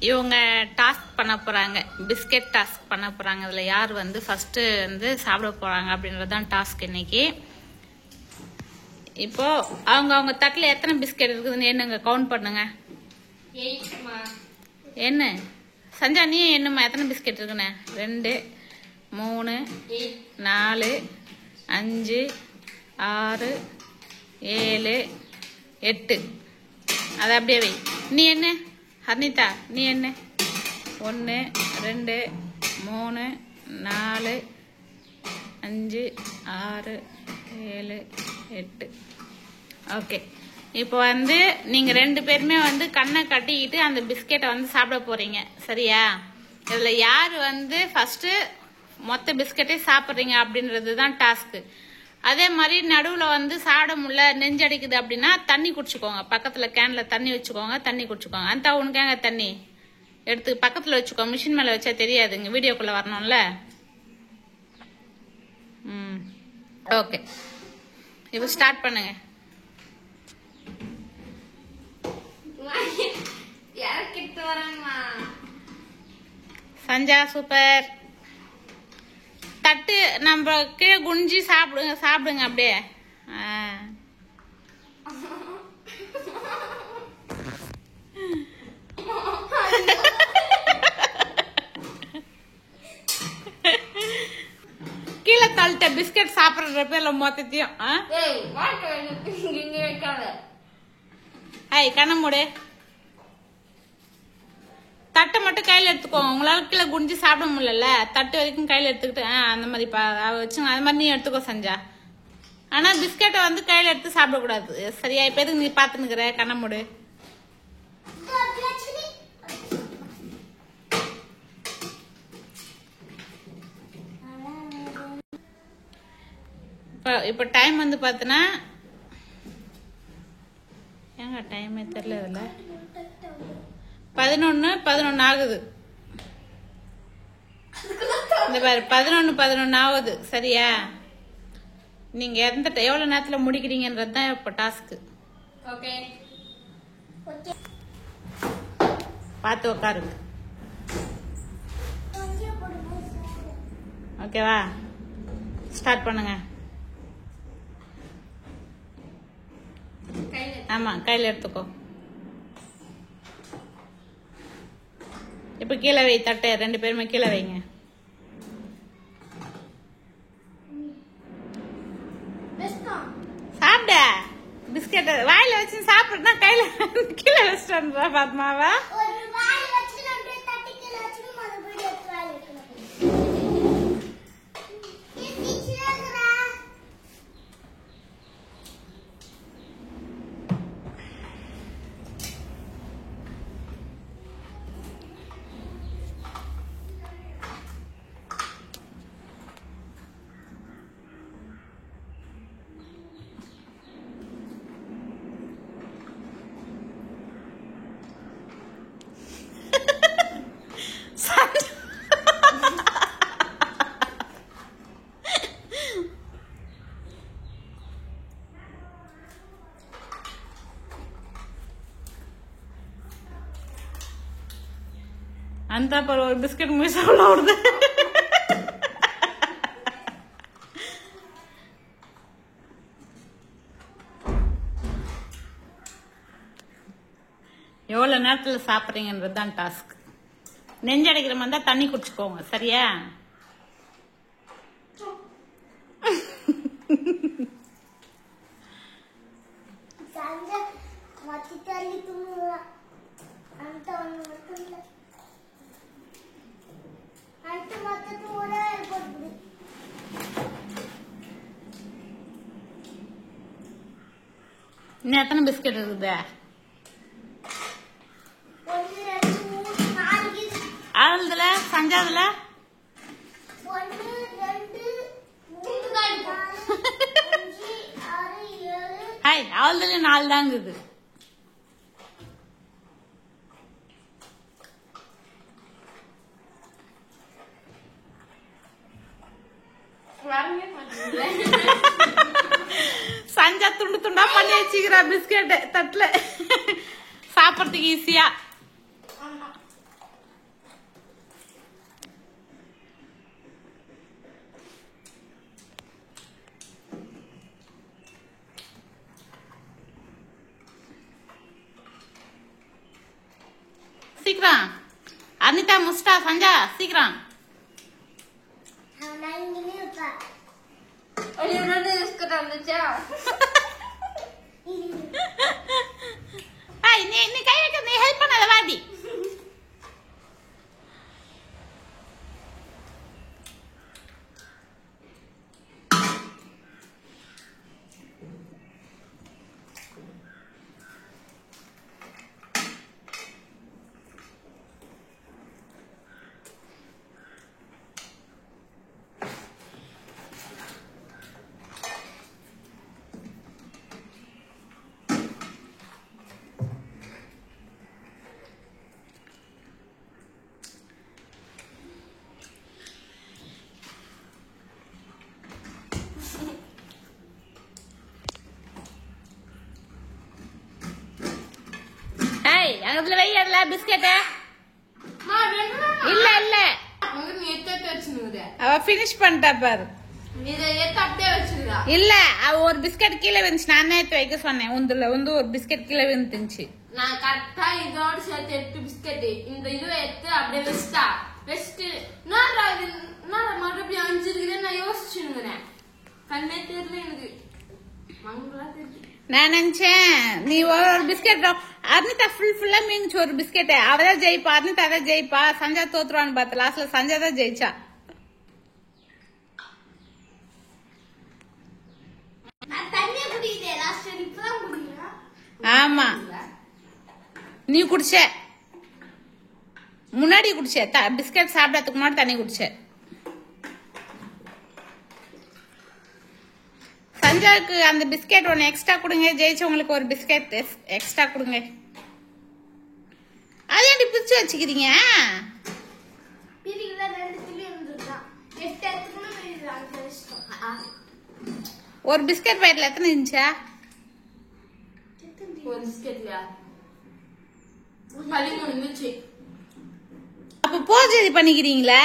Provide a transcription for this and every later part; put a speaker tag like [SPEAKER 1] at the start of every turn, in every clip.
[SPEAKER 1] இவங்க டாஸ்க் பண்ண போறாங்க, பிஸ்கெட் டாஸ்க் பண்ண போறாங்க. அதுல யார் வந்து ஃபர்ஸ்ட் வந்து சாப்பிட போறாங்க அப்படின்றதுதான் டாஸ்க் இன்னைக்கு. இப்போ அவங்க தட்டுல எத்தனை பிஸ்கெட் இருக்குதுன்னு என்னங்க கவுண்ட் பண்ணுங்க. என்ன சஞ்சா நீ என்னம்மா எத்தனை பிஸ்கெட் இருக்குன்னு? 2 3 4 5 6 7 8. அது அப்படியே வை. நீ என்ன ஹர்னிதா? நீ என்ன? 1 2 3 4 5 6 7 8. ஓகே, இப்போ வந்து நீங்க 2 பேருமே வந்து கண்ணை கட்டிக்கிட்டு அந்த பிஸ்கெட்டை வந்து சாப்பிட போறீங்க, சரியா? இதுல யாரு வந்து ஃபர்ஸ்ட் மொத்த பிஸ்கெட்டே சாப்பிட்றீங்க அப்படின்றது தான் டாஸ்க்கு. அதே மாதிரி நடுவில் வந்து சாப்பிட முடியல, நெஞ்சடிக்குது அப்படின்னா தண்ணி குடிச்சுக்கோங்க. பக்கத்தில் கேனில் தண்ணி வச்சுக்கோங்க, தண்ணி குடிச்சுக்கோங்க. அந்த உனக்காங்க தண்ணி எடுத்து பக்கத்தில் வச்சுக்கோ, மிஷின் மேலே வச்சா தெரியாதுங்க, வீடியோக்குள்ளே வரணும்ல. ஓகே, இப்போ ஸ்டார்ட் பண்ணுங்க. சஞ்சா சூப்பர். தட்டு நம்ம கீழே குனிஞ்சி சாப்பிடுங்க அப்படியே. கீழே தள்ளிட்ட பிஸ்கட் சாப்பிடுற பேர்ல மொத்தத்தையும். ஹாய் கண்ண மூடு. தட்டை மட்டும் கையில எடுத்துக்கோங்க. உங்களால கீழே குனிஞ்சு சாப்பிட முடியல, தட்டு வரைக்கும் கையில எடுத்துக்கிட்டு அந்த மாதிரி வச்சுங்க. அது மாதிரி நீ எடுத்துக்கோ சஞ்சா. ஆனா பிஸ்கெட்டை வந்து கையில எடுத்து சாப்பிடக்கூடாது, சரியா? இப்ப எதுக்கு நீ பாத்துனுக்குற? கண்ண மூடு. இப்ப டைம் வந்து பாத்தீங்கன்னா ஏங்க டைமே தெரியல. இதுல 11 ஆகுது. இந்த பாரு 11 ஆகுது, சரியா? நீங்க எவ்வளவு நேரத்துல முடிக்கிறீங்கன்றது தான் இப்ப டாஸ்க். ஓகே, பார்த்து உட்காருங்க. ஓகேவா? ஸ்டார்ட் பண்ணுங்க. ஆமா, கையில எடுத்துக்கோ. இப்ப கீழே வை தட்டை. 2 பேருமே கீழே வைங்க. சாப்பிட பிஸ்கெட் வாயில வச்சு சாப்பிடுறா, கையில கீழே வச்சுட்டா பாத்மாவா? அந்த ஒரு பிஸ்கட் மிஸ் ஆகுது. எவ்வளவு நேரத்துல சாப்பிடுறீங்கன்றது தான் டாஸ்க். நெஞ்சடைக்கிற மாதிரி தான் தண்ணி குடிச்சுக்கோங்க, சரியா? இன்னும் எத்தனை பிஸ்கட் இருக்குது? அதுல சஞ்சாதுல ஹாய் அவள்துல 4 தான் இருக்குது. சஞ்சா துண்டு துண்டா பண்ணி வச்சுக்கிறா பிஸ்கெட் தட்டுல சாப்பிடறதுக்கு ஈஸியா. சீக்கிரம். அனிதா முஸ்டா சஞ்சா சீக்கிரம். நீ கை வைக்க நீ ஹெல்ப் பண்ணாத வாடி. அதுல வெய்யல பிஸ்கட் இல்ல இல்ல அவ ஃபினிஷ் பண்ணிட்டா பாரு. இல்ல அவ ஒரு பிஸ்கட் கீழே விழுந்துச்சு. நான் எடுத்து வைக்க சொன்னேன். உந்துல ஒரு பிஸ்கட் கீழே விழுந்துச்சு. நான் கரெக்டா இதோட சேர்த்து 8 பிஸ்கட் இந்த இதுவை எடுத்து அப்படியே வச்சுட்டா வச்சுட்டு நான் மறுபடியும் 5 இருக்குதுன்னு நான் யோசிச்சுங்கிறேன். கண்ணே தெரியல எனக்கு. மங்களா தெரியும். நான் நினைச்சேன் நீ ஒரு பிஸ்கெட் அர்னிதா ஃபுல்லா மீன்ச்சு ஒரு பிஸ்கெட். அவதான் ஜெயிப்பா, அர்னிதா தான் ஜெயிப்பா, சஞ்சா தோத்துருவான்னு பார்த்த. லாஸ்ட்ல சஞ்சா தான் ஜெயிச்சா. ஆமா நீ குடிச்ச முன்னாடி குடிச்ச பிஸ்கட் சாப்பிடறதுக்கு முன்னாடி தண்ணி குடிச்ச. சஞ்சாவுக்கு அந்த பிஸ்கெட் ஒன்று எக்ஸ்ட்ரா கொடுங்க. ஜெயிச்சவங்களுக்கு ஒரு பிஸ்கெட் எக்ஸ்ட்ரா கொடுங்க. அது ஏன்டி பிரிச்சு வச்சுக்கிறீங்க? ஒரு பிஸ்கட் பாக்கெட்ல எத்தனை இருந்துச்சா? ஒரு பிஸ்கெட்ல 13 இருந்துச்சு. அப்ப போஜரி பண்ணிக்கிறீங்களா?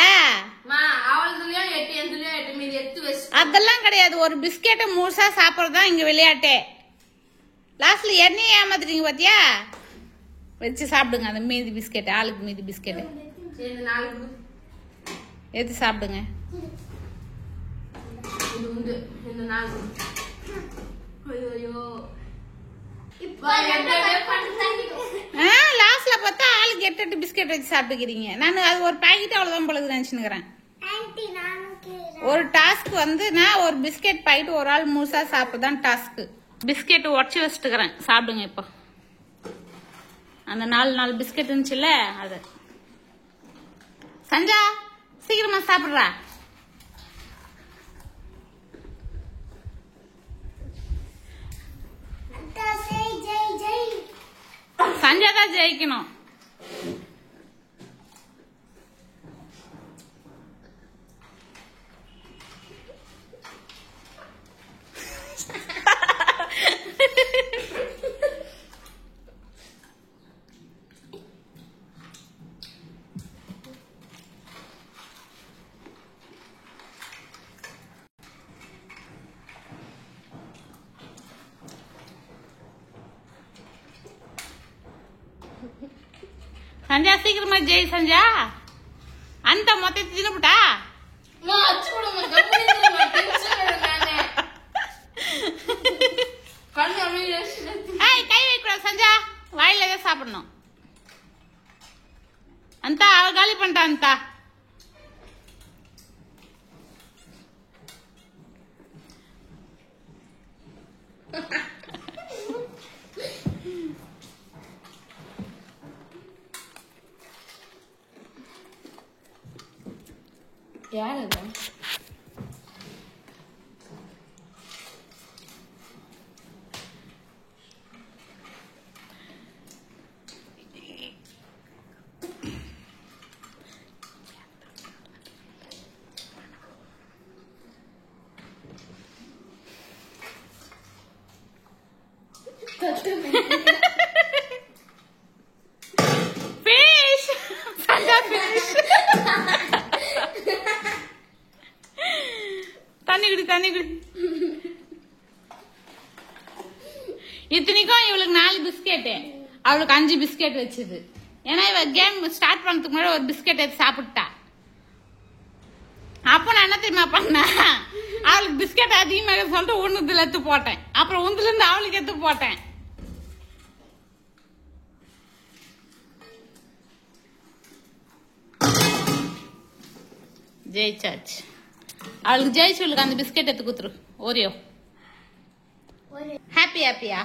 [SPEAKER 1] அதெல்லாம் கிடையாது. ஒரு பிஸ்கெட்டை முழுசா சாப்பிடறதுதான் இங்க விளையாட்டே. லாஸ்ட்ல எண்ணெய் ஏமாத்துறீங்க பாத்தியா? வச்சு சாப்பிடுங்க அந்த மீதி பிஸ்கெட். ஆளுக்கு மீதி பிஸ்கெட் எடுத்து சாப்பிடுங்க. லாஸ்ட்ல பார்த்தா ஆளுக்கு 8 பிஸ்கெட் வச்சு சாப்பிட்டுக்கிறீங்க. நான் அது ஒரு பாக்கெட் அவ்வளவுதான் பொழுது நினைச்சுக்கிறேன். ஒரு டாஸ்க் வந்து நான் ஒரு பிஸ்கெட் பாக்கெட் ஒரு ஆள் முழுசா சாப்பிடுதான் டாஸ்க். பிஸ்கெட் உடச்சி வச்சுட்டுக்கிறேன். சாப்பிடுங்க. இப்போ அந்த 4 பிஸ்கெட் இருந்துச்சுல்ல அது. சஞ்சா சீக்கிரமா சாப்பிடுறா. சஞ்சா தான் ஜெயிக்கணும். சஞ்சா சீக்கிரமா ஜெய். சஞ்சா அந்த மொத்தத்தை தின்னுட்டா கை வைக்கூடாது. சஞ்சா வாயில தான் சாப்பிடணும். அந்த அவ காலி பண்ணிட்டா. அந்த யார் அது? Fish! Sanja fish! தண்ணி குடி. இத்தனைக்கும் இவளுக்கு 4 பிஸ்கெட், அவளுக்கு 5 பிஸ்கெட் வச்சது. ஏன்னா இவ கேம் ஸ்டார்ட் பண்ணதுக்கு முன்னாடி ஒரு பிஸ்கெட் எடுத்து சாப்பிட்டா. அப்ப நான் என்ன தெரியுமா பண்ணேன், அவளுக்கு பிஸ்கெட் அதிகமாக சொல்லிட்டு ஒண்ணுதுல எடுத்து போட்டேன். அப்புறம் ஒன்றுல இருந்து அவளுக்கு எடுத்து போட்டேன். ஜெயிச்சாச்சு. அவளுக்கு ஜெயிச்சுளுக்கு அந்த பிஸ்கெட் எடுத்து குத்துரு. ஓரியோ ஹாப்பியா?